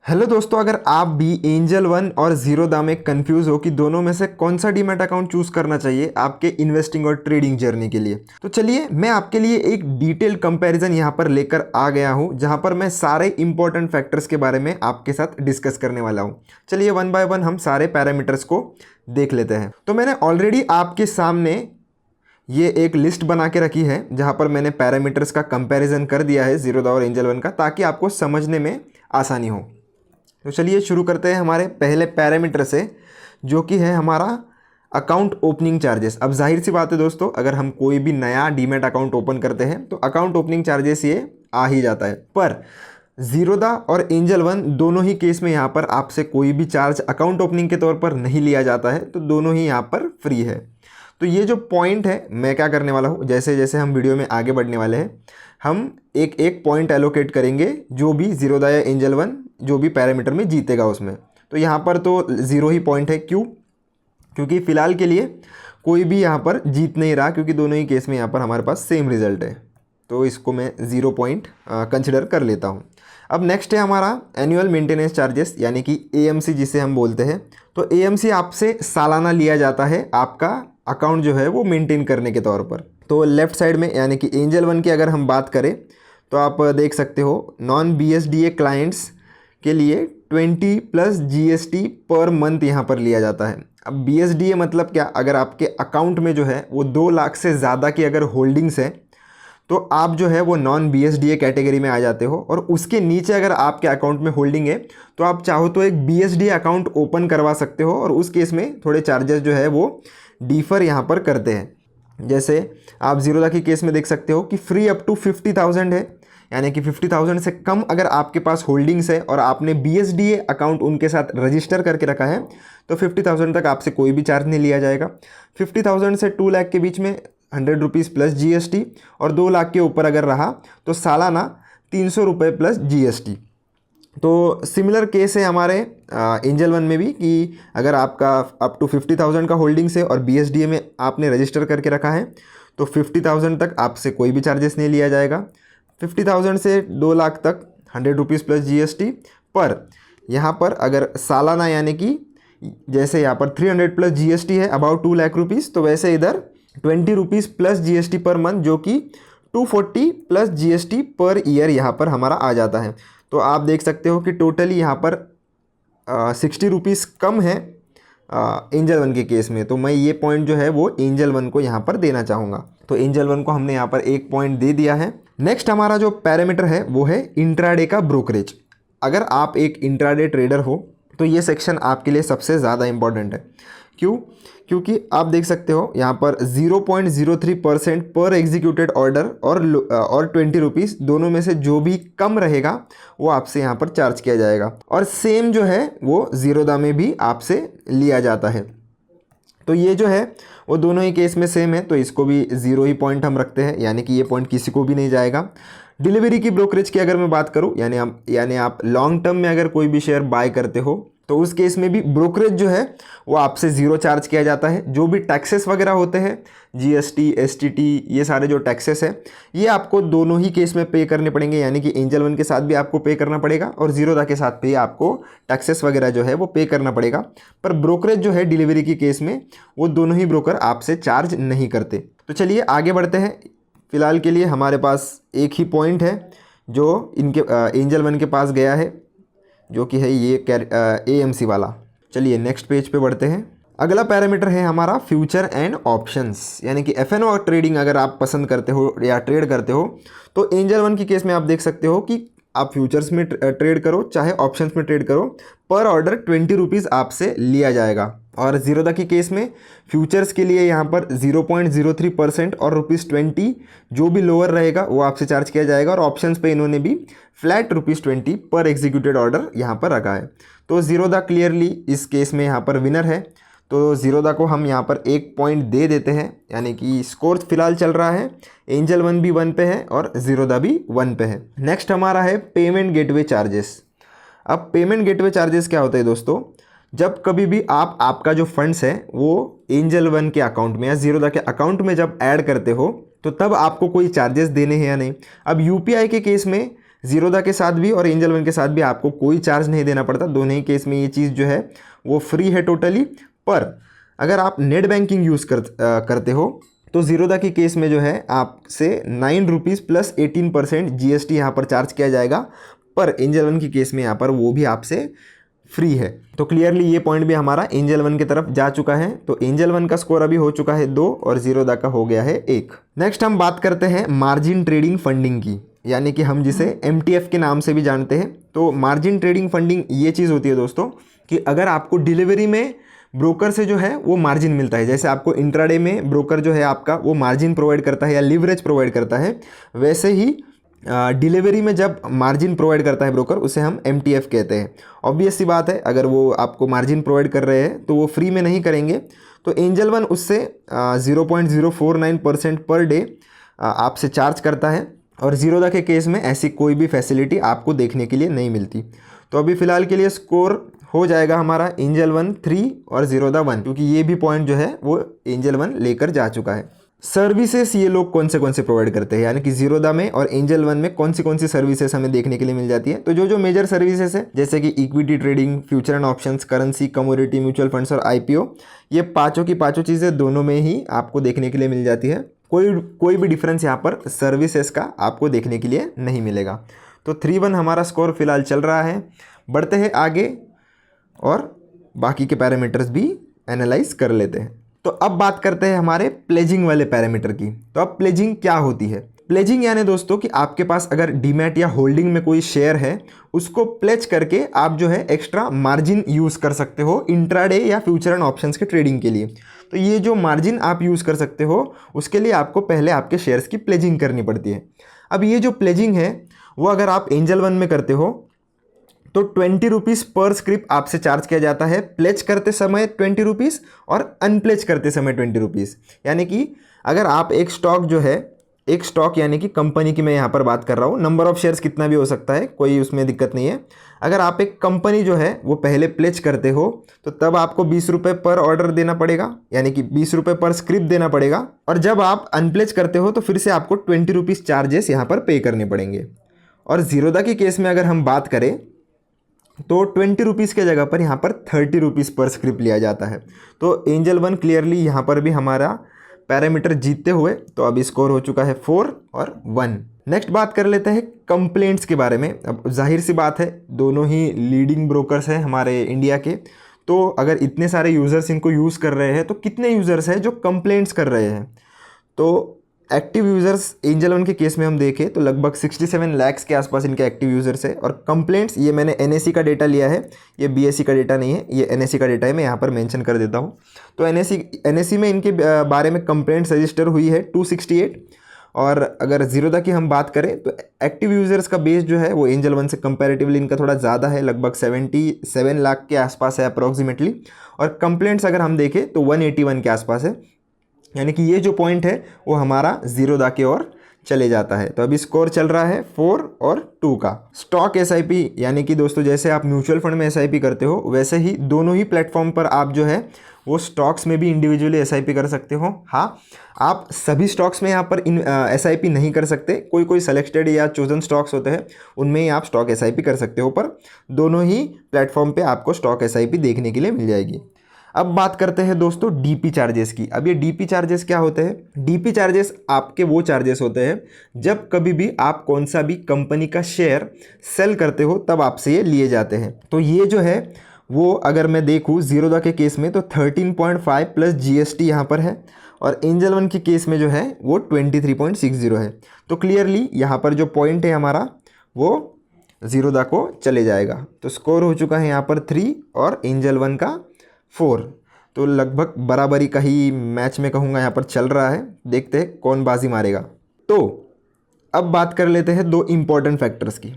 Hello दोस्तों, अगर आप भी एंजल वन और जीरोधा में कंफ्यूज हो कि दोनों में से कौन सा डीमैट अकाउंट चूज करना चाहिए आपके इन्वेस्टिंग और ट्रेडिंग जर्नी के लिए, तो चलिए मैं आपके लिए एक डिटेल कंपैरिजन यहां पर लेकर आ गया हूं, जहां पर मैं सारे इंपॉर्टेंट फैक्टर्स के बारे में आपके साथ डिस्कस करने वाला हूं। चलिए वन बाय वन हम सारे पैरामीटर्स को देख लेते हैं। तो मैंने ऑलरेडी आपके सामने ये एक लिस्ट बना के रखी है, जहां पर मैंने पैरामीटर्स का कंपैरिजन कर दिया है जीरोधा और एंजल वन का, ताकि आपको समझने में आसानी हो। तो चलिए शुरू करते हैं हमारे पहले पैरामीटर से, जो कि है हमारा अकाउंट ओपनिंग चार्जेस। अब जाहिर सी बात है दोस्तों, अगर हम कोई भी नया डीमैट अकाउंट ओपन करते हैं तो अकाउंट ओपनिंग चार्जेस ये आ ही जाता है। पर जीरोधा और एंजल वन दोनों ही केस में यहाँ पर आपसे कोई भी चार्ज अकाउंट ओपनिंग के तौर पर नहीं लिया जाता है, तो दोनों ही यहाँ पर फ्री है। तो ये जो पॉइंट है, मैं क्या करने वाला हूँ, जैसे जैसे हम वीडियो में आगे बढ़ने वाले हैं, हम एक एक पॉइंट एलोकेट करेंगे जो भी जीरोधा या एंजल वन जो भी पैरामीटर में जीतेगा उसमें। तो यहाँ पर तो 0 ही पॉइंट है। क्यों? क्योंकि फ़िलहाल के लिए कोई भी यहाँ पर जीत नहीं रहा, क्योंकि दोनों ही केस में यहाँ पर हमारे पास सेम रिजल्ट है। तो इसको मैं 0 पॉइंट कंसिडर कर लेता हूँ। अब नेक्स्ट है हमारा एनुअल मेंटेनेंस चार्जेस, यानी कि AMC जिसे हम बोलते हैं। तो AMC आपसे सालाना लिया जाता है आपका अकाउंट जो है वो मेंटेन करने के तौर पर। तो लेफ़्ट साइड में यानी कि एंजल वन की अगर हम बात करें तो आप देख सकते हो नॉन BSDA क्लाइंट्स के लिए 20 प्लस GST पर मंथ यहाँ पर लिया जाता है। अब BSDA मतलब क्या? अगर आपके अकाउंट में जो है वो 2 लाख से ज़्यादा की अगर होल्डिंग्स है तो आप जो है वो नॉन BSDA कैटेगरी में आ जाते हो। और उसके नीचे अगर आपके अकाउंट में होल्डिंग है तो आप चाहो तो एक BSDA अकाउंट ओपन करवा सकते हो, और उस केस में थोड़े चार्जेस जो है वो डिफ़र यहाँ पर करते हैं। जैसे आप जीरोधा की केस में देख सकते हो कि फ्री अप टू 50,000 है, यानी कि 50,000 से कम अगर आपके पास होल्डिंग्स है और आपने BSDA अकाउंट उनके साथ रजिस्टर करके रखा है तो 50,000 तक आपसे कोई भी चार्ज नहीं लिया जाएगा। 50,000 से 2 लाख के बीच में 100 रुपीज़ प्लस GST, और 2 लाख के ऊपर अगर रहा तो सालाना 300 रुपये प्लस GST। तो सिमिलर केस है हमारे एंजल वन में भी, कि अगर आपका अप टू 50,000 का होल्डिंग्स है और BSDA में आपने रजिस्टर करके रखा है तो 50,000 तक आपसे कोई भी चार्जेस नहीं लिया जाएगा। 50,000 से 2 लाख तक 100 रुपीज़ प्लस GST। पर यहाँ पर अगर सालाना यानी कि जैसे यहाँ पर 300 प्लस GST है अबाउट 2 लाख रुपीज़, तो वैसे इधर 20 rupees plus GST per month, जो कि 240 प्लस GST पर ईयर यहाँ पर हमारा आ जाता है। तो आप देख सकते हो कि टोटली यहाँ पर 60 रुपीज़ कम है एंजल वन के केस में। तो मैं ये पॉइंट जो है वो एंजल वन को यहाँ पर देना चाहूँगा। तो एंजल वन को हमने यहाँ पर 1 पॉइंट दे दिया है। नेक्स्ट हमारा जो पैरामीटर है वो है इंट्राडे का ब्रोकरेज। अगर आप एक इंट्राडे ट्रेडर हो तो ये सेक्शन आपके लिए सबसे ज़्यादा इंपॉर्टेंट है। क्यों? क्योंकि आप देख सकते हो यहाँ पर 0.03% पर एग्जीक्यूटेड ऑर्डर और 20 रुपीज़, दोनों में से जो भी कम रहेगा वो आपसे यहाँ पर चार्ज किया जाएगा। और सेम जो है वो जीरोधा में भी आपसे लिया जाता है। तो ये जो है वो दोनों ही केस में सेम है, तो इसको भी 0 ही पॉइंट हम रखते हैं, यानी कि ये पॉइंट किसी को भी नहीं जाएगा। डिलीवरी की ब्रोकरेज की अगर मैं बात करूँ, यानी आप लॉन्ग टर्म में अगर कोई भी शेयर बाय करते हो तो उस केस में भी ब्रोकरेज जो है वो आपसे 0 चार्ज किया जाता है। जो भी टैक्सेस वगैरह होते हैं, GST, STT, ये सारे जो टैक्सेस है ये आपको दोनों ही केस में पे करने पड़ेंगे, यानी कि एंजल वन के साथ भी आपको पे करना पड़ेगा और जीरोधा के साथ भी आपको टैक्सेस वगैरह जो है वो पे करना पड़ेगा। पर ब्रोकरेज जो है डिलीवरी की केस में वो दोनों ही ब्रोकर आपसे चार्ज नहीं करते। तो चलिए आगे बढ़ते हैं। फ़िलहाल के लिए हमारे पास एक ही पॉइंट है जो इनके एंजल वन के पास गया है, जो कि है ये AMC वाला। चलिए नेक्स्ट पेज पे बढ़ते हैं। अगला पैरामीटर है हमारा फ्यूचर एंड ऑप्शंस, यानी कि FNO ट्रेडिंग अगर आप पसंद करते हो या ट्रेड करते हो तो एंजल वन की केस में आप देख सकते हो कि आप फ्यूचर्स में ट्रेड करो चाहे ऑप्शंस में ट्रेड करो, पर ऑर्डर 20 रुपीज़ आपसे लिया जाएगा। और जीरोधा की केस में फ्यूचर्स के लिए यहाँ पर 0.03% और ₹20 जो भी लोअर रहेगा वो आपसे चार्ज किया जाएगा। और ऑप्शंस पे इन्होंने भी फ्लैट ₹20 पर एग्जीक्यूटेड ऑर्डर यहाँ पर रखा है। तो जीरोधा क्लियरली इस केस में यहाँ पर विनर है। तो जीरोधा को हम यहाँ पर 1 पॉइंट दे देते हैं, यानी कि स्कोर फिलहाल चल रहा है एंजल वन भी 1 पे है और जीरोधा भी 1 पे है। नेक्स्ट हमारा है पेमेंट गेटवे चार्जेस। अब पेमेंट गेटवे चार्जेस क्या होता है दोस्तों? जब कभी भी आप आपका जो फंड्स है वो एंजल वन के अकाउंट में या जीरोधा के अकाउंट में जब ऐड करते हो तो तब आपको कोई चार्जेस देने हैं या नहीं। अब UPI के केस में जीरोदा के साथ भी और एंजल वन के साथ भी आपको कोई चार्ज नहीं देना पड़ता, दोनों ही केस में ये चीज़ जो है वो फ्री है टोटली। पर अगर आप नेट बैंकिंग यूज़ करते हो तो जीरोदा के केस में जो है आपसे 9 रुपीज़ प्लस 18% GST यहाँ पर चार्ज किया जाएगा, पर एंजल वन के केस में यहाँ पर वो भी आपसे फ्री है। तो क्लियरली ये पॉइंट भी हमारा एंजल वन की तरफ जा चुका है। तो एंजल वन का स्कोर अभी हो चुका है 2 और जीरोदा का हो गया है 1। नेक्स्ट हम बात करते हैं मार्जिन ट्रेडिंग फंडिंग की, यानी कि हम जिसे MTF के नाम से भी जानते हैं। तो मार्जिन ट्रेडिंग फंडिंग ये चीज़ होती है दोस्तों कि अगर आपको डिलीवरी में ब्रोकर से जो है वो मार्जिन मिलता है, जैसे आपको इंट्राडे में ब्रोकर जो है आपका वो मार्जिन प्रोवाइड करता है या लिवरेज प्रोवाइड करता है, वैसे ही डिलीवरी में जब मार्जिन प्रोवाइड करता है ब्रोकर उसे हम MTF कहते हैं। ऑब्वियस सी बात है, अगर वो आपको मार्जिन प्रोवाइड कर रहे हैं तो वो फ्री में नहीं करेंगे। तो एंजल वन उससे 0.049% पर डे आपसे चार्ज करता है, और जीरोदा के केस में ऐसी कोई भी फैसिलिटी आपको देखने के लिए नहीं मिलती। तो अभी फ़िलहाल के लिए स्कोर हो जाएगा हमारा एंजल वन 3 और जीरोदा 1, क्योंकि ये भी पॉइंट जो है वो एंजल वन लेकर जा चुका है। सर्विसेज ये लोग कौन से प्रोवाइड करते हैं, यानी कि जीरोदा में और एंजल वन में कौन सी सर्विसेज हमें देखने के लिए मिल जाती है। तो जो मेजर सर्विसेज है जैसे कि equity trading, future and options, currency, commodity, mutual funds और IPO, ये पाँचों की पाँचों चीज़ें दोनों में ही आपको देखने के लिए मिल जाती है। कोई भी डिफरेंस यहाँ पर सर्विसेज का आपको देखने के लिए नहीं मिलेगा। तो 3-1 हमारा स्कोर फिलहाल चल रहा है। बढ़ते हैं आगे और बाकी के पैरामीटर्स भी एनालाइज कर लेते हैं। तो अब बात करते हैं हमारे प्लेजिंग वाले पैरामीटर की। तो अब प्लेजिंग क्या होती है? प्लेजिंग यानी दोस्तों कि आपके पास अगर डीमैट या होल्डिंग में कोई शेयर है, उसको प्लेज करके आप जो है एक्स्ट्रा मार्जिन यूज़ कर सकते हो इंट्राडे या फ्यूचर एंड ऑप्शंस के ट्रेडिंग के लिए। तो ये जो मार्जिन आप यूज़ कर सकते हो उसके लिए आपको पहले आपके शेयर्स की प्लेजिंग करनी पड़ती है। अब ये जो प्लेजिंग है वो अगर आप एंजल वन में करते हो तो 20 रुपीज़ पर स्क्रिप्ट आपसे चार्ज किया जाता है, प्लेज करते समय 20 रुपीज़ और अनप्लेज करते समय 20 रुपीज़। यानी कि अगर आप एक स्टॉक यानी कि कंपनी की मैं यहाँ पर बात कर रहा हूँ, नंबर ऑफ शेयर्स कितना भी हो सकता है, कोई उसमें दिक्कत नहीं है। अगर आप एक कंपनी जो है वो पहले प्लेज करते हो तो तब आपको 20 रुपये पर ऑर्डर देना पड़ेगा, यानी कि 20 रुपये पर स्क्रिप्ट देना पड़ेगा। और जब आप अनप्लेज करते हो तो फिर से आपको 20 रुपीज़ चार्जेस यहाँ पर पे करने पड़ेंगे। और जीरोदा के केस में अगर हम बात करें तो 20 रुपीज़ के जगह पर यहाँ पर 30 रुपीज़ पर स्क्रिप्ट लिया जाता है। तो एंजल वन क्लियरली यहाँ पर भी हमारा पैरामीटर जीतते हुए, तो अभी स्कोर हो चुका है 4 और 1। नेक्स्ट बात कर लेते हैं कंप्लेंट्स के बारे में। अब जाहिर सी बात है दोनों ही लीडिंग ब्रोकर्स हैं हमारे इंडिया के, तो अगर इतने सारे यूज़र्स इनको यूज़ कर रहे हैं तो कितने यूज़र्स हैं जो कंप्लेंट्स कर रहे हैं। तो एक्टिव यूज़र्स एंजल वन के केस में हम देखें तो लगभग 67 लाख के आसपास इनके एक्टिव यूज़र्स है। और कंप्लेंट्स ये मैंने NSE का डेटा लिया है, ये BSE का डेटा नहीं है, ये NSE का डेटा है, मैं यहाँ पर मेंशन कर देता हूँ। तो NSE में इनके बारे में कंप्लेंट्स रजिस्टर हुई है 268। और अगर जीरोदा की हम बात करें तो एक्टिव यूज़र्स का बेस जो है वो एंजल वन से कंपैरेटिवली इनका थोड़ा ज़्यादा है, लगभग 77 लाख के आसपास है अप्रॉक्सीमेटली। और कंप्लेंट्स अगर हम देखें तो 181 के आसपास है, यानी कि ये जो पॉइंट है वो हमारा जीरोदा की ओर चले जाता है। तो अभी स्कोर चल रहा है 4 और 2 का। स्टॉक SIP यानी कि दोस्तों जैसे आप म्यूचुअल फंड में SIP करते हो वैसे ही दोनों ही प्लेटफॉर्म पर आप जो है वो स्टॉक्स में भी इंडिविजुअली SIP कर सकते हो। हाँ, आप सभी स्टॉक्स में यहाँ पर SIP नहीं कर सकते, कोई सेलेक्टेड या चोजन स्टॉक्स होते हैं उनमें ही आप स्टॉक SIP कर सकते हो, पर दोनों ही प्लेटफॉर्म पर आपको स्टॉक SIP देखने के लिए मिल जाएगी। अब बात करते हैं दोस्तों DP चार्जेस की। अब ये DP चार्जेस क्या होते हैं? DP चार्जेस आपके वो चार्जेस होते हैं जब कभी भी आप कौन सा भी कंपनी का शेयर सेल करते हो तब आपसे ये लिए जाते हैं। तो ये जो है वो अगर मैं देखूँ जीरोदा के केस में तो 13.5 प्लस GST यहाँ पर है, और एंजल वन के केस में जो है वो 23.60 है। तो क्लियरली यहाँ पर जो पॉइंट है हमारा वो जीरोदा को चले जाएगा। तो स्कोर हो चुका है यहाँ पर 3 और एंजल वन का 4। तो लगभग बराबरी का ही मैच में कहूँगा यहाँ पर चल रहा है, देखते हैं कौन बाजी मारेगा। तो अब बात कर लेते हैं 2 इम्पॉर्टेंट फैक्टर्स की।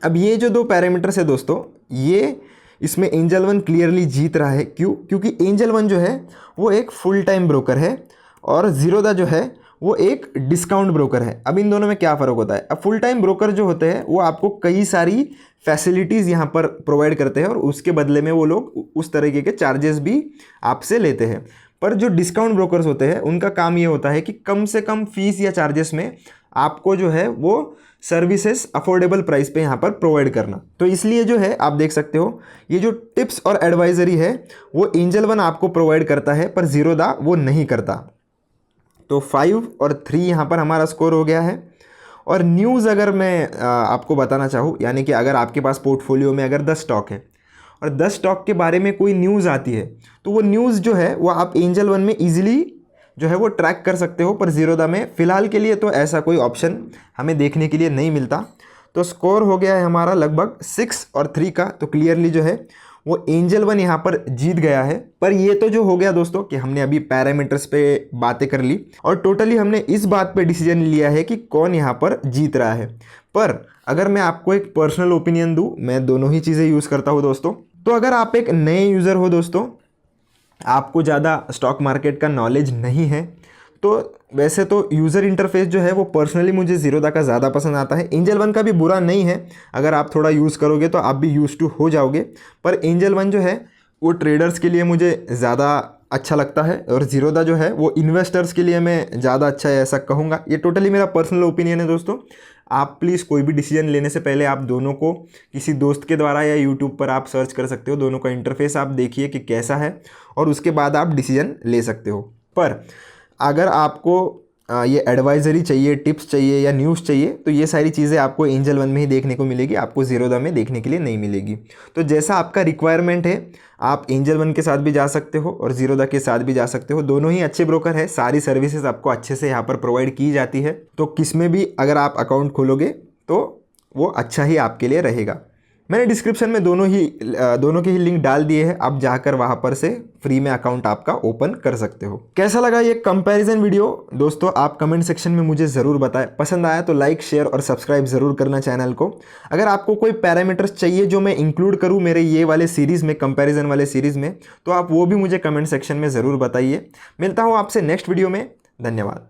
अब ये जो 2 पैरामीटर्स है दोस्तों, ये इसमें एंजल वन क्लियरली जीत रहा है। क्योंकि एंजल वन जो है वो एक फुल टाइम ब्रोकर है और जीरोदा जो है वो एक डिस्काउंट ब्रोकर है। अब इन दोनों में क्या फ़र्क होता है? अब फुल टाइम ब्रोकर जो होते हैं वो आपको कई सारी फैसिलिटीज़ यहाँ पर प्रोवाइड करते हैं और उसके बदले में वो लोग उस तरीके के चार्जेस भी आपसे लेते हैं। पर जो डिस्काउंट ब्रोकर्स होते हैं उनका काम ये होता है कि कम से कम फीस या चार्जेस में आपको जो है वो सर्विसेज अफोर्डेबल प्राइस पे यहाँ पर प्रोवाइड करना। तो इसलिए जो है आप देख सकते हो ये जो टिप्स और एडवाइजरी है वो एंजल वन आपको प्रोवाइड करता है पर ज़ीरोधा वो नहीं करता। तो 5 और 3 यहाँ पर हमारा स्कोर हो गया है। और न्यूज़ अगर मैं आपको बताना चाहूँ, यानी कि अगर आपके पास पोर्टफोलियो में अगर 10 स्टॉक है और 10 स्टॉक के बारे में कोई न्यूज़ आती है तो वो न्यूज़ जो है वो आप एंजल वन में ईजिली जो है वो ट्रैक कर सकते हो, पर ज़ीरोधा में फ़िलहाल के लिए तो ऐसा कोई ऑप्शन हमें देखने के लिए नहीं मिलता। तो स्कोर हो गया है हमारा लगभग 6 और 3 का। तो क्लियरली जो है वो एंजल वन यहाँ पर जीत गया है। पर ये तो जो हो गया दोस्तों कि हमने अभी पैरामीटर्स पे बातें कर ली और टोटली हमने इस बात पे डिसीजन लिया है कि कौन यहाँ पर जीत रहा है। पर अगर मैं आपको एक पर्सनल ओपिनियन दूँ, मैं दोनों ही चीज़ें यूज़ करता हूँ दोस्तों। तो अगर आप एक नए यूज़र हो दोस्तों, आपको ज़्यादा स्टॉक मार्केट का नॉलेज नहीं है, तो वैसे तो यूज़र इंटरफेस जो है वो पर्सनली मुझे ज़ीरोधा का ज़्यादा पसंद आता है। एंजल वन का भी बुरा नहीं है, अगर आप थोड़ा यूज़ करोगे तो आप भी यूज़ टू हो जाओगे। पर एंजल वन जो है वो ट्रेडर्स के लिए मुझे ज़्यादा अच्छा लगता है और ज़ीरोधा जो है वो इन्वेस्टर्स के लिए मैं ज़्यादा अच्छा है ऐसा कहूँगा। ये टोटली मेरा पर्सनल ओपिनियन है दोस्तों। आप प्लीज़ कोई भी डिसीजन लेने से पहले आप दोनों को किसी दोस्त के द्वारा या यूट्यूब पर आप सर्च कर सकते हो, दोनों का इंटरफेस आप देखिए कि कैसा है और उसके बाद आप डिसीजन ले सकते हो। पर अगर आपको ये एडवाइजरी चाहिए, टिप्स चाहिए या न्यूज़ चाहिए तो ये सारी चीज़ें आपको एंजल वन में ही देखने को मिलेगी, आपको ज़ीरोधा में देखने के लिए नहीं मिलेगी। तो जैसा आपका रिक्वायरमेंट है आप एंजल वन के साथ भी जा सकते हो और ज़ीरोधा के साथ भी जा सकते हो। दोनों ही अच्छे ब्रोकर है, सारी सर्विसेज आपको अच्छे से यहाँ पर प्रोवाइड की जाती है। तो किस में भी अगर आप अकाउंट खोलोगे तो वो अच्छा ही आपके लिए रहेगा। मैंने डिस्क्रिप्शन में दोनों के ही लिंक डाल दिए हैं, आप जाकर वहाँ पर से फ्री में अकाउंट आपका ओपन कर सकते हो। कैसा लगा ये कंपैरिजन वीडियो दोस्तों, आप कमेंट सेक्शन में मुझे ज़रूर बताएं। पसंद आया तो लाइक, शेयर और सब्सक्राइब ज़रूर करना चैनल को। अगर आपको कोई पैरामीटर्स चाहिए जो मैं इंक्लूड करूँ मेरे ये वाले सीरीज़ में, कंपैरिजन वाले सीरीज़ में, तो आप वो भी मुझे कमेंट सेक्शन में ज़रूर बताइए। मिलता हूँ आपसे नेक्स्ट वीडियो में। धन्यवाद।